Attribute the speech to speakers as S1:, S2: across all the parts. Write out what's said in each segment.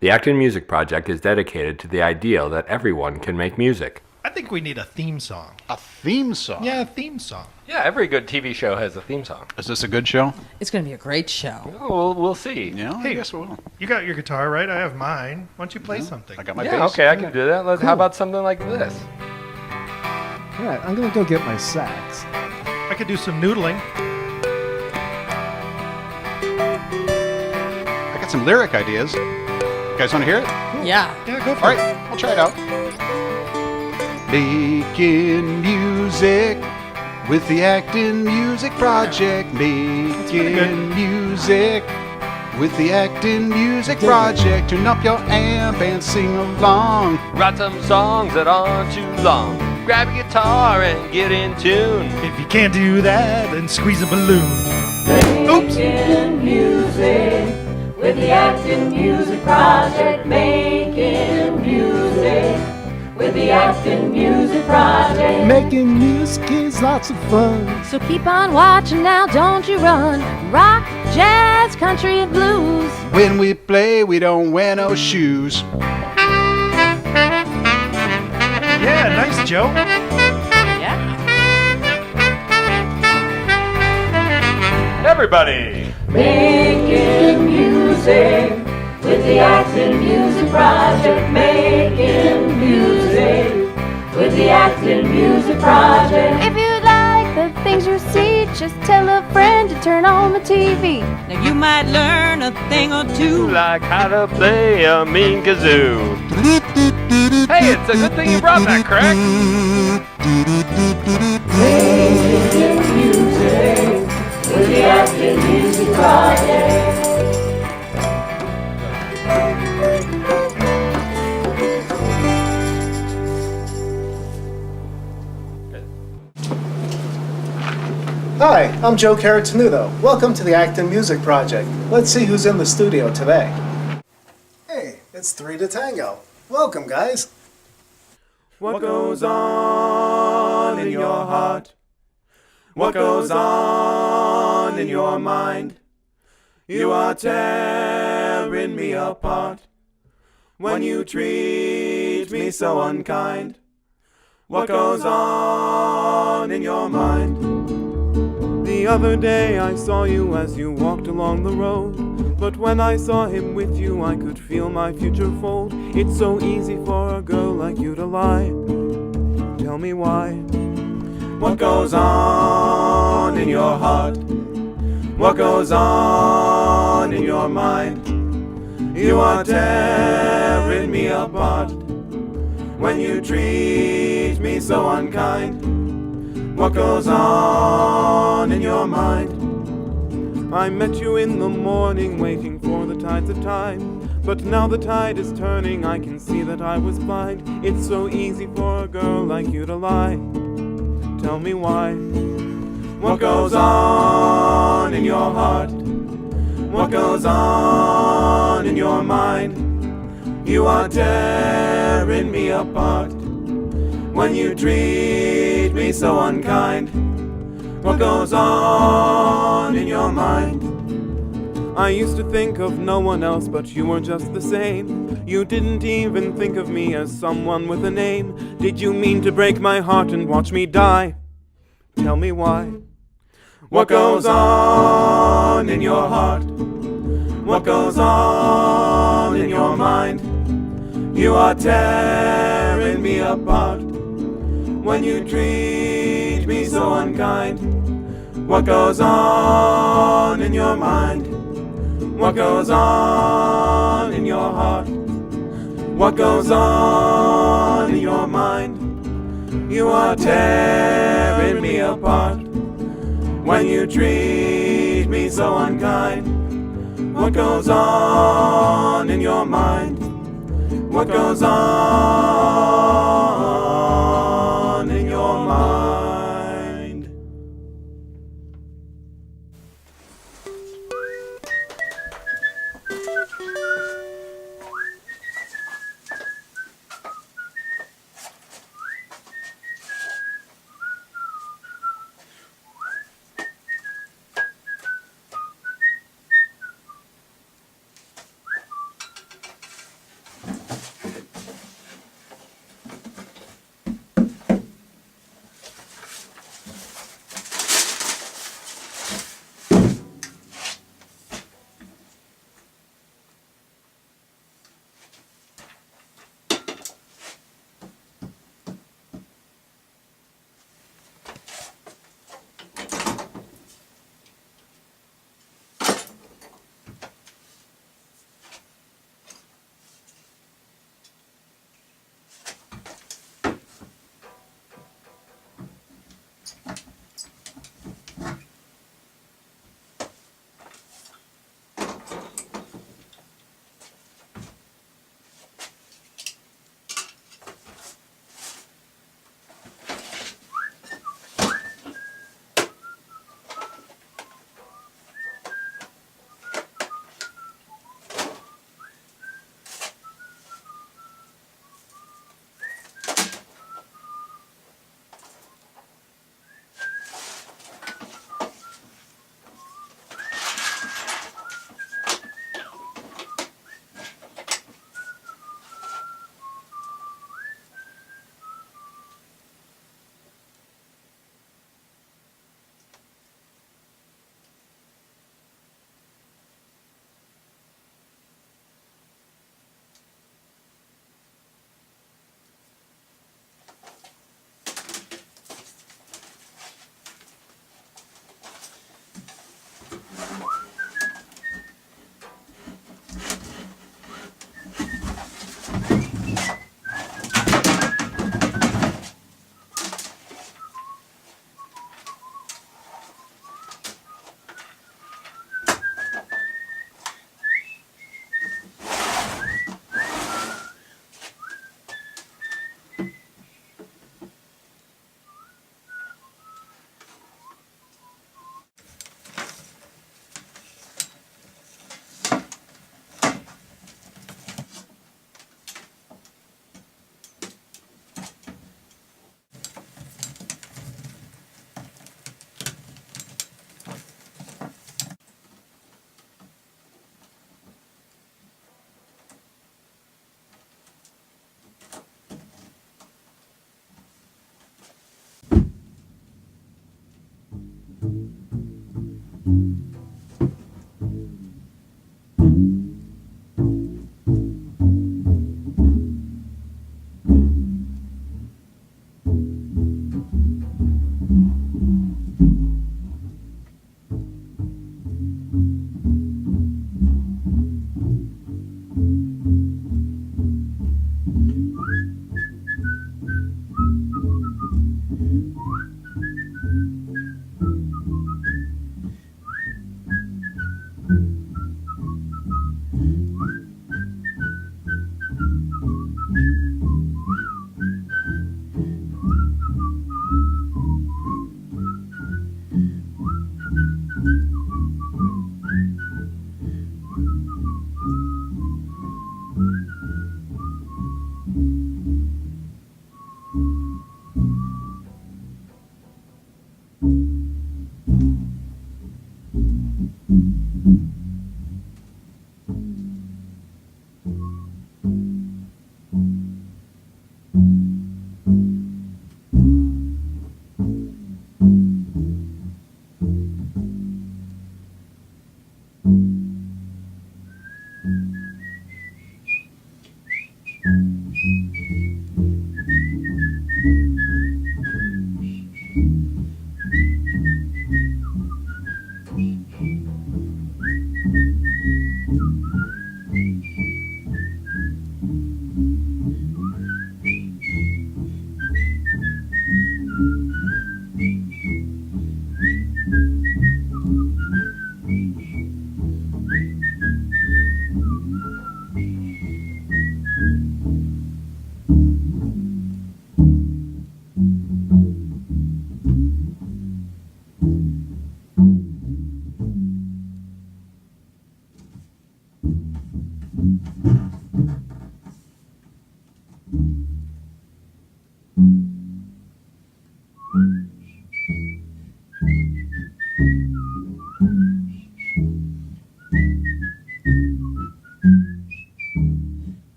S1: The Acton Music Project is dedicated to the ideal that everyone can make music.
S2: I think we need a theme song.
S3: A theme song?
S2: Yeah, a theme song.
S1: Yeah, every good TV show has a theme song.
S3: Is this a good show?
S4: It's going to be a great show.
S1: Oh, we'll see.
S3: Yeah, I
S2: Hey,
S3: guess we will.
S2: You got your guitar, right? I have mine. Why don't you play something?
S3: I got my
S1: Yeah,
S3: bass.
S1: okay, I can do that. How about something like this?
S5: All right, I'm gonna go get my sax.
S2: I could do some noodling.
S3: I got some lyric ideas. You guys want to hear it?
S4: Yeah.
S2: Yeah, go for
S3: All
S2: it.
S3: right, I'll try it out. Making music with the Acton Music Project. Making music with the Acton Music Project. Turn up your amp and sing along.
S1: Write some songs that aren't too long. Grab a guitar and get in tune.
S2: If you can't do that, then squeeze a balloon. Oops.
S6: Making music with the Acton Music Project. Making music with the Acton Music Project.
S5: Making music is lots of fun.
S7: So keep on watching now, don't you run. Rock, jazz, country, and blues.
S3: When we play, we don't wear no shoes.
S2: Yeah, nice, Joe.
S4: Yeah.
S1: Everybody!
S6: Making music with the Acton Music Project. Making music with the Acton Music Project.
S7: If you like the things you see, just tell a friend to turn on the TV.
S4: Now you might learn a thing or two.
S1: Like how to play a mean kazoo. Hey, it's a good thing you brought that, Craig.
S6: Making music with the Acton Music Project.
S5: Hi, I'm Joe Caratanudo. Welcome to the Acton Music Project. Let's see who's in the studio today. Hey, it's 3 to Tango. Welcome, guys.
S8: What goes on in your heart? What goes on in your mind? You are tearing me apart when you treat me so unkind. What goes on in your mind? The other day I saw you as you walked along the road, but when I saw him with you I could feel my future fold. It's so easy for a girl like you to lie. Tell me why. What goes on in your heart? What goes on in your mind? You are tearing me apart when you treat me so unkind. What goes on in your mind? I met you in the morning waiting for the tides of time, but now the tide is turning, I can see that I was blind. It's so easy for a girl like you to lie. Tell me why. What goes on in your heart? What goes on in your mind? You are tearing me apart when you treat me so unkind. What goes on in your mind? I used to think of no one else, but you were just the same. You didn't even think of me as someone with a name. Did you mean to break my heart and watch me die? Tell me why. What goes on in your heart? What goes on in your mind? You are tearing me apart when you treat me so unkind. What goes on in your mind? What goes on in your heart? What goes on in your mind? You are tearing me apart when you treat me so unkind. What goes on in your mind? What goes on in your mind?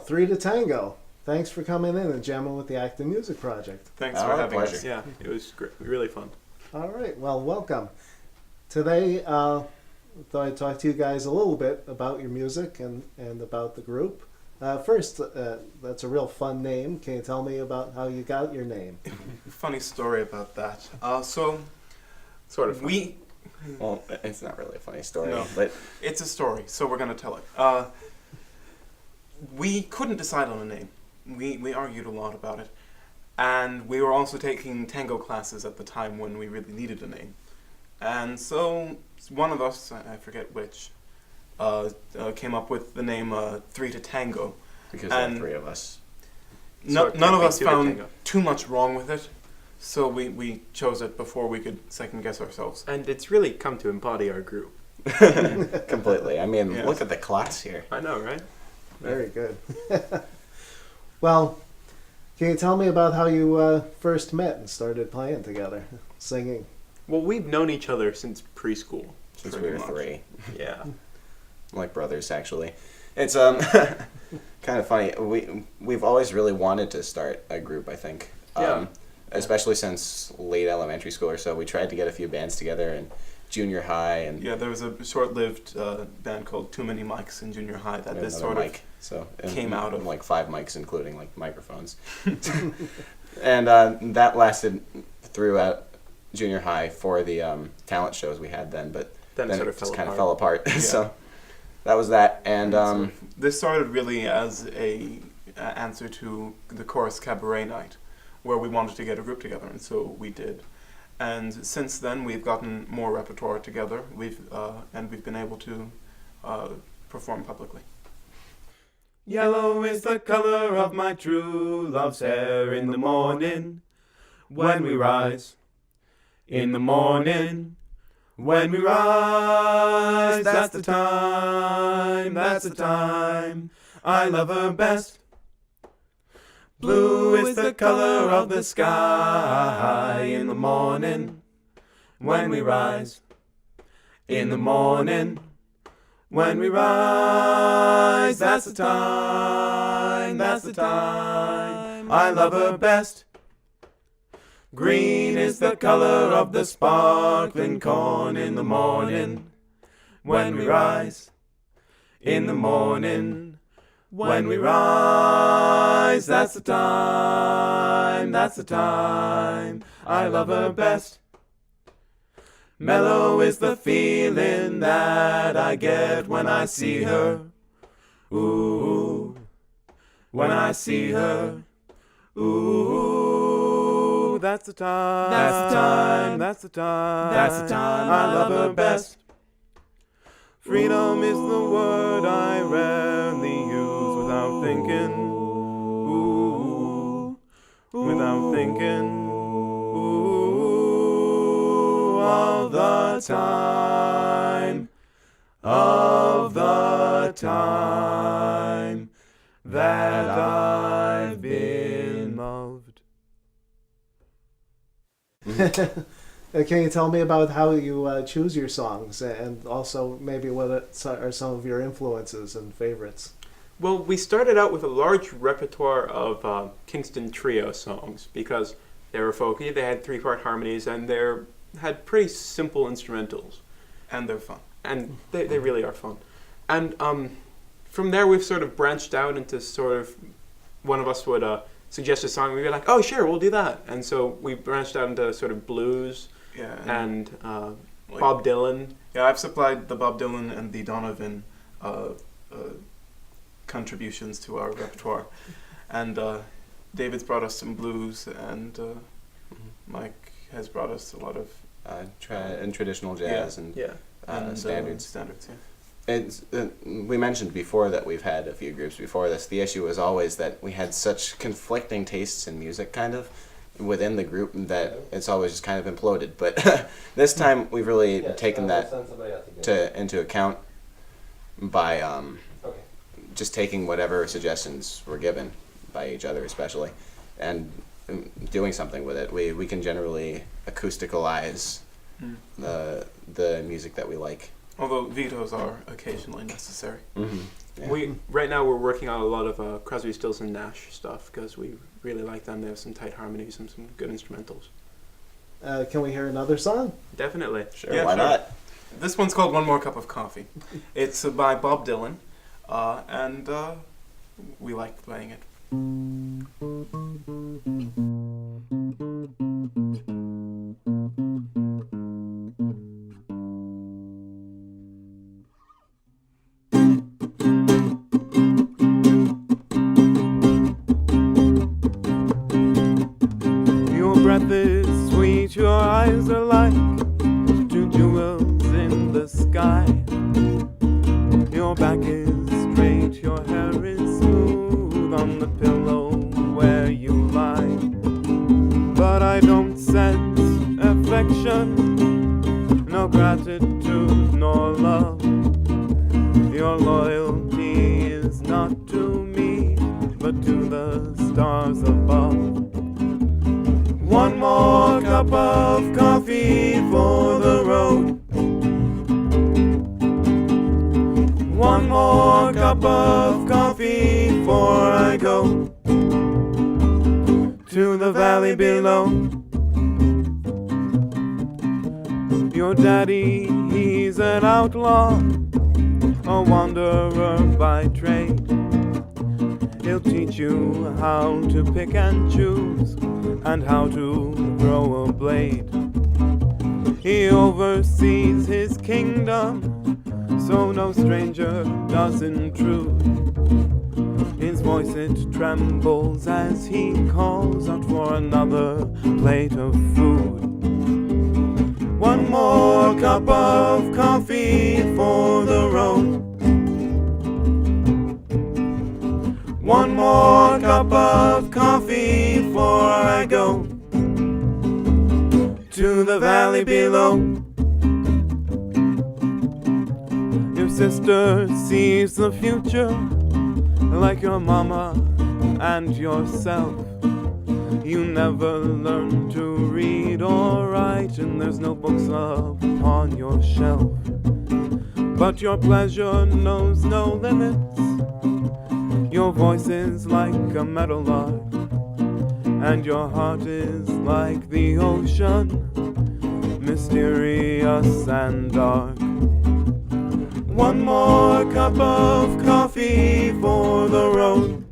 S5: 3 to Tango. Thanks for coming in and jamming with the Acton Music Project.
S1: Thanks
S8: Oh,
S1: for having
S8: pleasure.
S1: us. Yeah, it was great. Really fun.
S5: All right, well, welcome. Today, I thought I'd talk to you guys a little bit about your music and about the group. First, that's a real fun name. Can you tell me about how you got your name?
S8: Funny story about that.
S1: Sort of.
S9: Well, it's not really a funny story,
S8: No.
S9: but
S8: It's a story, so we're gonna tell it. We couldn't decide on a name. We argued a lot about it, and we were also taking tango classes at the time when we really needed a name. And so one of us, I forget which, came up with the name 3 to Tango.
S9: because there are
S8: And
S9: 3 of us.
S1: So it
S8: None
S1: can't
S8: of
S1: be
S8: us
S1: 2 to
S8: found
S1: Tango.
S8: too much wrong with it, so we chose it before we could second guess ourselves.
S1: And it's really come to embody our group.
S9: Completely. I mean,
S8: Yeah.
S9: look at the class here.
S1: I know, right?
S5: Very good. Well, can you tell me about how you first met and started playing together, singing?
S1: Well, we've known each other since preschool.
S9: Since
S8: Pretty
S9: we were
S8: much.
S9: 3.
S1: Yeah.
S9: Like brothers, actually. It's kind of funny. We've always really wanted to start a group, I think.
S1: Yeah.
S9: Especially since late elementary school or so. We tried to get a few bands together in junior high and
S8: Yeah, there was a short-lived band called Too Many Mics in junior high that this
S9: another
S8: sort
S9: mic. So
S8: came out of.
S9: like 5 mics, including like microphones. And that lasted throughout junior high for the talent shows we had then, but
S1: Then
S9: then
S1: sort
S9: it
S1: of
S9: just
S1: fell
S9: kind of
S1: apart.
S9: fell apart. So that was that. And
S8: So this started really as a answer to the chorus cabaret night, where we wanted to get a group together, and so we did. And since then, we've gotten more repertoire together. We've been able to perform publicly.
S2: Yellow is the color of my true love's hair in the morning when we rise. In the morning when we rise, that's the time I love her best. Blue is the color of the sky in the morning when we rise. In the morning when we rise, that's the time I love her best. Green is the color of the sparkling corn in the morning when we rise. In the morning when we rise, that's the time I love her best. Mellow is the feeling that I get when I see her. Ooh, when I see her. Ooh, that's the time I love her best. Freedom is the word I rarely use without thinking. Ooh, without thinking. Ooh, all the time that I've been loved.
S5: Can you tell me about how you choose your songs and also maybe what are some of your influences and favorites?
S1: Well, we started out with a large repertoire of Kingston Trio songs because they were folky, they had 3-part harmonies, and they had pretty simple instrumentals.
S8: And they're fun.
S1: And they really are fun. And from there, we've sort of branched out into sort of, one of us would suggest a song, we'd be like, oh, sure, we'll do that. And so we branched out into sort of blues and
S8: like,
S1: Bob Dylan.
S8: Yeah, I've supplied the Bob Dylan and the Donovan contributions to our repertoire. And David's brought us some blues, and Mike has brought us a lot of
S9: traditional jazz and standards.
S8: Standards, yeah.
S9: It's, we mentioned before that we've had a few groups before this. The issue was always that we had such conflicting tastes in music, kind of, within the group, that it's always just kind of imploded. But this time we've really taken that into account by just taking whatever suggestions were given by each other, especially, and doing something with it. We can generally acousticalize the music that we like.
S8: Although vetoes are occasionally necessary.
S9: Mm-hmm. Yeah.
S1: Right now we're working on a lot of Crosby, Stills and Nash stuff because we really like them. They have some tight harmonies and some good instrumentals.
S5: Can we hear another song?
S1: Definitely.
S9: Sure, why not?
S1: This one's called One More Cup of Coffee. It's by Bob Dylan, and we like playing it.
S8: Your breath is sweet, your eyes are like two jewels in the sky. Your back is straight, your hair is smooth on the pillow where you lie. But I don't sense affection, no gratitude nor love. Your loyalty is not to me, but to the stars above. One more cup of coffee for the road. One more cup of coffee before I go to the valley below. Your daddy, he's an outlaw, a wanderer by trade. He'll teach you how to pick and choose and how to throw a blade. He oversees his kingdom, so no stranger does intrude. His voice it trembles as he calls out for another plate of food. One more cup of coffee for the road. One more cup of coffee before I go to the valley below. Your sister sees the future like your mama and yourself. You never learn to read or write, and there's no books upon your shelf. But your pleasure knows no limits. Your voice is like a meadowlark, and your heart is like the ocean, mysterious and dark. One more cup of coffee for the road.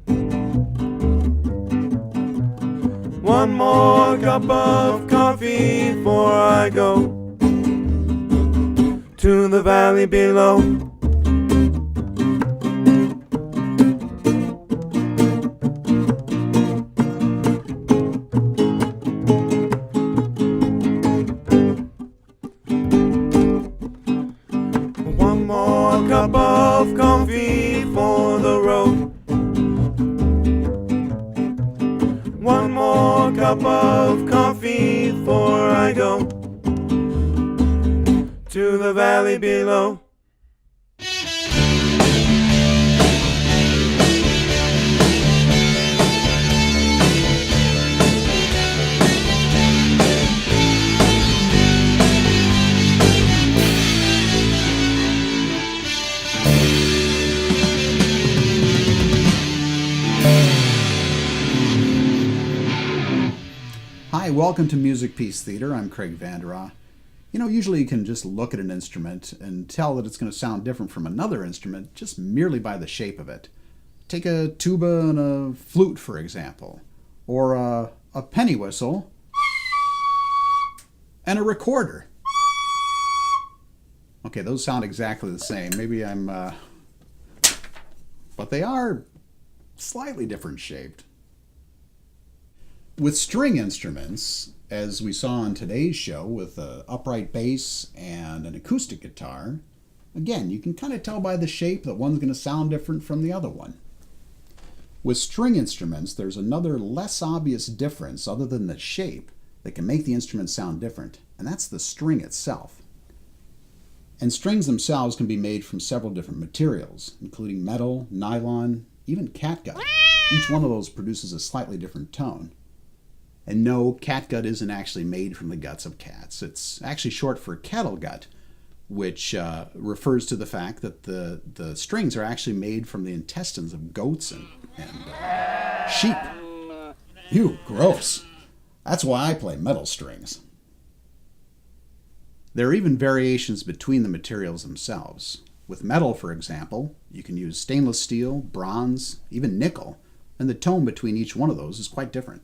S8: One more cup of coffee before I go to the valley below. One more cup of coffee for the road. One more cup of coffee before I go to the valley below.
S3: Hi, welcome to Music Peace Theater. I'm Craig Vandera. You know, usually you can just look at an instrument and tell that it's going to sound different from another instrument just merely by the shape of it. Take a tuba and a flute, for example, or a penny whistle and a recorder. Okay, those sound exactly the same. Maybe I'm... but they are slightly different shaped. With string instruments, as we saw on today's show with an upright bass and an acoustic guitar, again, you can kind of tell by the shape that one's going to sound different from the other one. With string instruments, there's another less obvious difference other than the shape that can make the instrument sound different, and that's the string itself. And strings themselves can be made from several different materials, including metal, nylon, even catgut. Each one of those produces a slightly different tone. And no, catgut isn't actually made from the guts of cats. It's actually short for cattle gut, which refers to the fact that the strings are actually made from the intestines of goats and sheep. Ew, gross. That's why I play metal strings. There are even variations between the materials themselves. With metal, for example, you can use stainless steel, bronze, even nickel, and the tone between each one of those is quite different.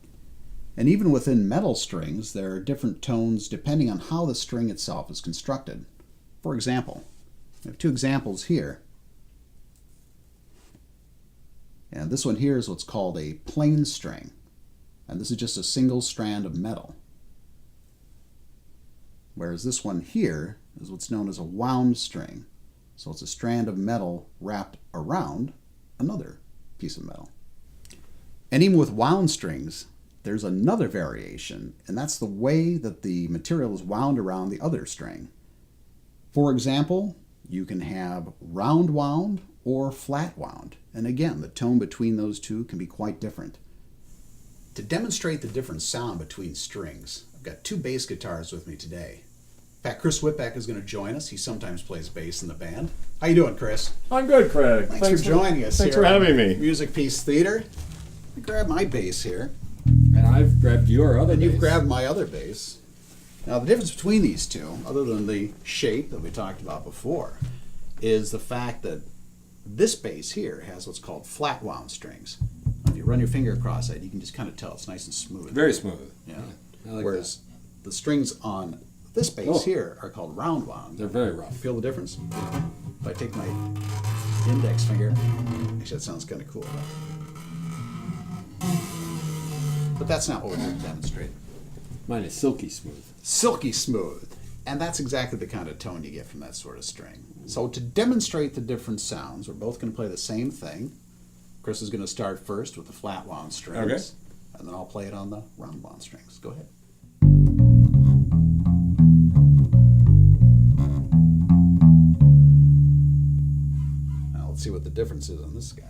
S3: And even within metal strings, there are different tones depending on how the string itself is constructed. For example, I have two examples here. And this one here is what's called a plain string. And this is just a single strand of metal. Whereas this one here is what's known as a wound string. So it's a strand of metal wrapped around another piece of metal. And even with wound strings, there's another variation, and that's the way that the material is wound around the other string. For example, you can have round wound or flat wound. And again, the tone between those two can be quite different. To demonstrate the different sound between strings, I've got two bass guitars with me today. In fact, Chris Whitbeck is going to join us. He sometimes plays bass in the band. How you doing, Chris?
S10: I'm good, Craig.
S3: Thanks for joining us.
S10: Thanks
S3: here
S10: for having
S3: on
S10: me.
S3: Music Piece Theater. Let me grab my bass here.
S10: And I've grabbed your other
S3: And
S10: bass.
S3: you've grabbed my other bass. Now, the difference between these two, other than the shape that we talked about before, is the fact that this bass here has what's called flat wound strings. If you run your finger across it, you can just kind of tell it's nice and smooth.
S10: Very smooth.
S3: Yeah.
S10: I like
S3: Whereas the strings on this bass here are called round wound.
S10: They're very rough.
S3: Feel the difference? If I take my index finger, actually that sounds kind of cool. But that's not what we're going to demonstrate.
S10: Mine is silky smooth.
S3: Silky smooth. And that's exactly the kind of tone you get from that sort of string. So to demonstrate the different sounds, we're both going to play the same thing. Chris is going to start first with the flat wound strings.
S10: Okay.
S3: And then I'll play it on the round wound strings. Go ahead. Now let's see what the difference is on this guy.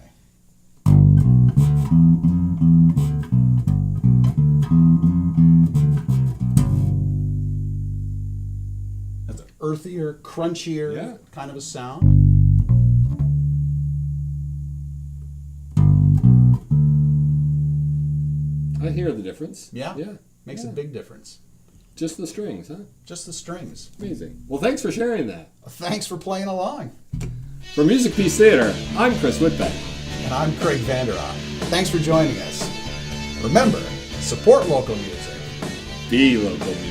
S3: That's an earthier, crunchier kind of a sound.
S10: I hear the difference.
S3: Yeah?
S10: Yeah.
S3: Makes a big difference.
S10: Just the strings, huh?
S3: Just the strings.
S10: Amazing. Well, thanks for sharing that.
S3: Thanks for playing along.
S10: For Music Piece Theater, I'm Chris Whitbeck.
S3: And I'm Craig Vanderock. Thanks for joining us. Remember, support local music.
S10: Be local music.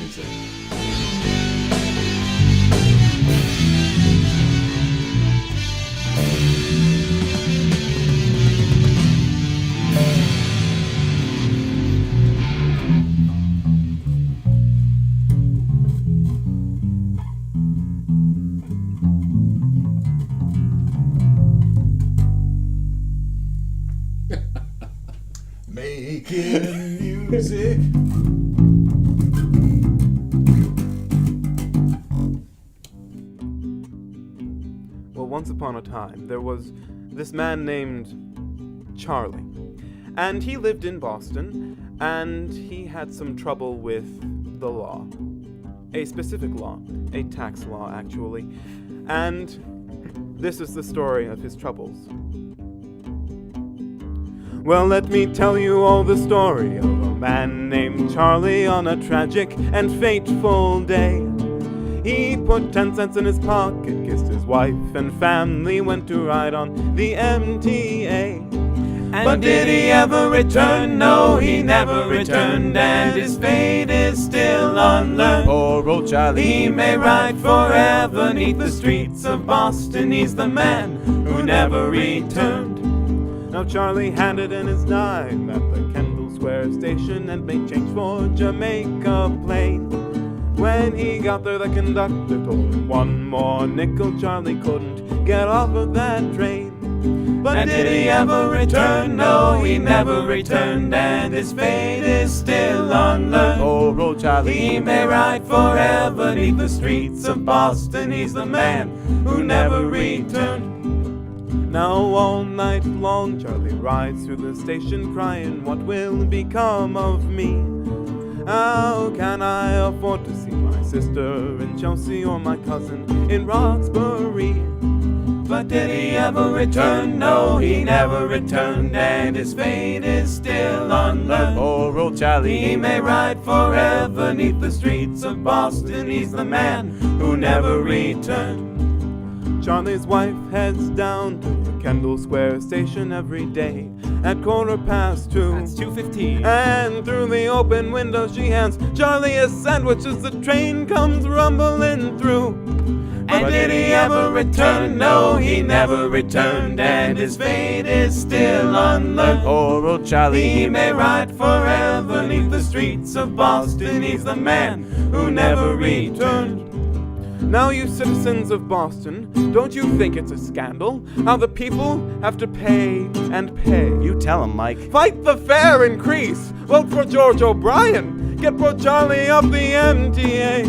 S3: Making music.
S1: Well, once upon a time, there was this man named Charlie. And he lived in Boston, and he had some trouble with the law. A specific law, a tax law, actually. And this is the story of his troubles. Well, let me tell you all the story of a man named Charlie on a tragic and fateful day. He put 10 cents in his pocket, kissed his wife and family, went to ride on the MTA. But did he ever return? No, he never returned, and his fate is still unlearned.
S2: Poor old Charlie.
S1: He may ride forever 'neath the streets of Boston. He's the man who never returned. Now Charlie handed in his dime at the Kendall Square station and made change for Jamaica Plain. When he got there, the conductor told him one more nickel. Charlie couldn't get off of that train. But did he ever return? No, he never returned, and his fate is still unlearned.
S2: Poor old Charlie.
S1: He may ride forever 'neath the streets of Boston. He's the man who never returned. Now all night long Charlie rides through the station crying, what will become of me? How can I afford to see my
S8: sister in Chelsea or my cousin in Roxbury. But did he ever return? No, he never returned, and his fate is still unlearned. Poor old Charlie, he may ride forever 'neath the streets of Boston. He's the man who never returned. Charlie's wife heads down to the Kendall Square station every day at 2:15.
S1: That's 2:15.
S8: And through the open window she hands Charlie a sandwich as the train comes rumbling through. But did he ever return? No, he never returned, and his fate is still unlearned. Poor old Charlie, he may ride forever 'neath the streets of Boston. He's the man who never returned. Now you citizens of Boston, don't you think it's a scandal how the people have to pay and pay?
S2: You tell him, Mike.
S8: Fight the fare increase! Vote for George O'Brien! Get poor Charlie up the MTA!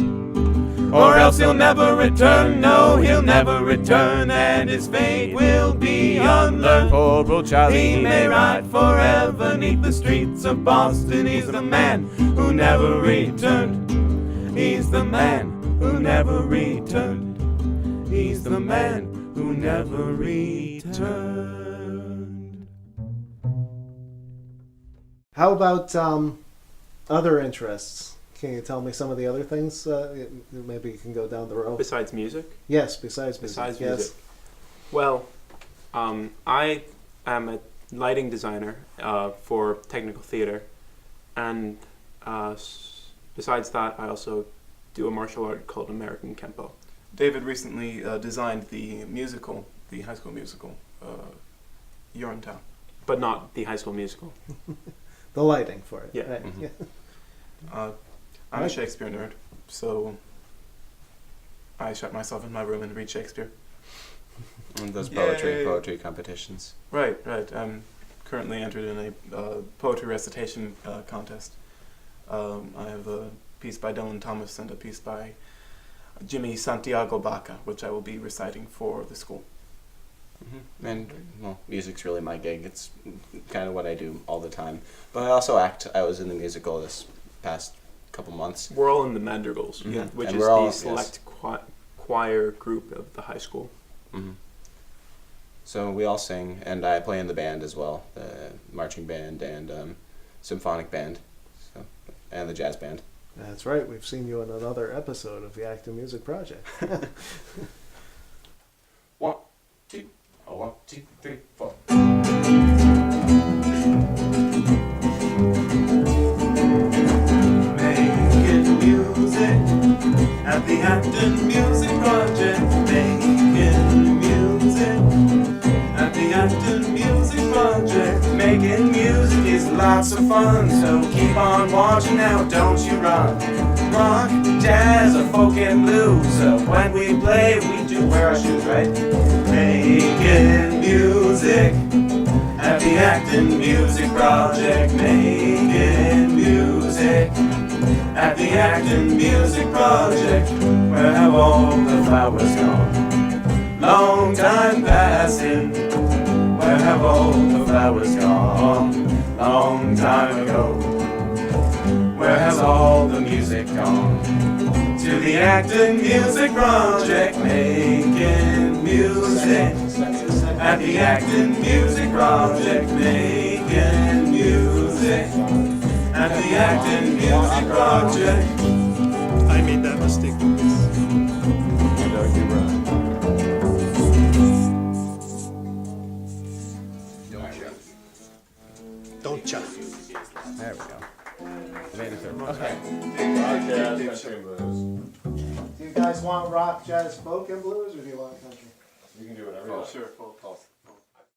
S8: Or else he'll never return, no, he'll never return, and his fate will be unlearned. Poor old Charlie, he may ride forever 'neath the streets of Boston. He's the man who never returned. He's the man who never returned. He's the man who never returned.
S5: How about other interests? Can you tell me some of the other things? Maybe you can go down the road.
S1: Besides music?
S5: Yes, besides music.
S1: Besides
S5: yes.
S1: music. Well, I am a lighting designer for technical theater, and besides that, I also do a martial art called American Kempo.
S8: David recently designed the musical, the High School Musical, Urinetown.
S1: But not the High School Musical.
S5: The lighting for it.
S1: Yeah.
S5: Right.
S8: Mm-hmm.
S5: Yeah.
S8: I'm a Shakespeare nerd, so I shut myself in my room and read Shakespeare.
S9: And those
S8: Yay.
S9: poetry competitions.
S8: Right. I'm currently entered in a poetry recitation contest. I have a piece by Dylan Thomas and a piece by Jimmy Santiago Baca, which I will be reciting for the school.
S9: Mm-hmm. And, well, music's really my gig. It's kind of what I do all the time. But I also act. I was in the musical this past couple months.
S1: We're all in the Madrigals,
S9: Mm-hmm.
S1: which
S9: And
S1: is
S9: we're all-
S1: the select choir group of the high school.
S9: Mm-hmm. So we all sing, and I play in the band as well, the marching band and symphonic band, and the jazz band.
S5: That's right. We've seen you in another episode of the Active Music Project.
S9: 1, 2, 3, 4.
S8: Making music at the Acton Music Project. Making music at the Acton Music Project. Making music is lots of fun, so keep on watching now, don't you run. Rock, jazz, or folk and blues, so when we play we do wear our shoes, right? Making music at the Acton Music Project. Making music at the Acton Music Project. Where have all the flowers gone? Long time passing. Where have all the flowers gone? Long time ago. Where has all the music gone? To the Acton Music Project. Making music at the Acton Music Project. Making music at the Acton Music Project.
S11: I made that mistake once. Don't chuck.
S2: There we go. I made it through. Okay.
S5: Do you guys want rock, jazz, folk, and blues, or do you want country?
S10: You can do whatever you want.
S1: Sure.